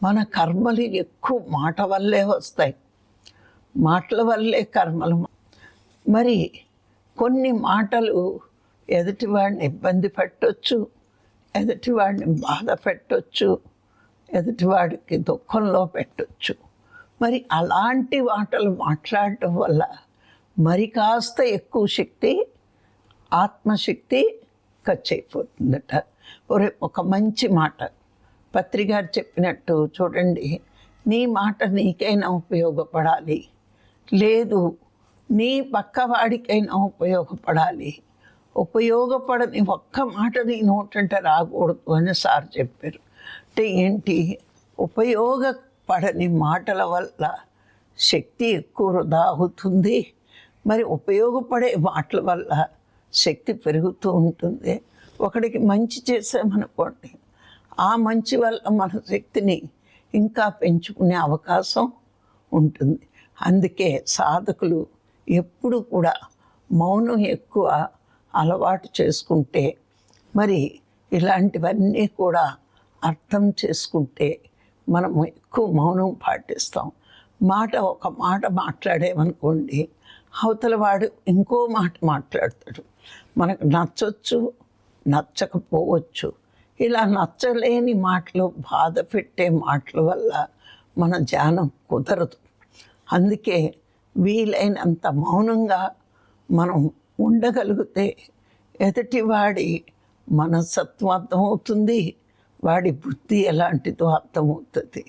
మన కర్మలు ఎక్కువ మాట వల్లే వస్తాయి, మాటల వల్లే కర్మలు. మరి కొన్ని మాటలు ఎదుటివాడిని ఇబ్బంది పెట్టవచ్చు, ఎదుటివాడిని బాధ పెట్టవచ్చు, ఎదుటివాడికి దుఃఖంలో పెట్టవచ్చు. మరి అలాంటి మాటలు మాట్లాడటం వల్ల మరి కాస్త ఎక్కువ శక్తి, ఆత్మశక్తి ఖర్చు అయిపోతుందట. ఒక మంచి మాట పత్రిగారు చెప్పినట్టు చూడండి, నీ మాట నీకైనా ఉపయోగపడాలి, లేదు నీ పక్కవాడికైనా ఉపయోగపడాలి. ఉపయోగపడని ఒక్క మాట నీ నోటంటే రాకూడదు అని సార్ చెప్పారు. అంటే ఏంటి? ఉపయోగపడని మాటల వల్ల శక్తి ఎక్కువ వృధా అవుతుంది. మరి ఉపయోగపడే మాటల వల్ల శక్తి పెరుగుతూ ఉంటుంది. ఒకడికి మంచి చేసామనుకోండి, ఆ మంచి వల్ల మన శక్తిని ఇంకా పెంచుకునే అవకాశం ఉంటుంది. అందుకే సాధకులు ఎప్పుడు కూడా మౌనం ఎక్కువ అలవాటు చేసుకుంటే, మరి ఇలాంటివన్నీ కూడా అర్థం చేసుకుంటే మనము ఎక్కువ మౌనం పాటిస్తాం. ఒక మాట మాట్లాడేమనుకోండి, అవతల వాడు ఇంకో మాట మాట్లాడతాడు. మనకు నచ్చవచ్చు, నచ్చకపోవచ్చు. ఇలా నచ్చలేని మాటలు, బాధ పెట్టే మాటల వల్ల మన ధ్యానం కుదరదు. అందుకే వీలైనంత మౌనంగా మనం ఉండగలిగితే ఎదుటివాడి మనస్తత్వం అర్థమవుతుంది, వాడి బుద్ధి ఎలాంటిదో అర్థమవుతుంది.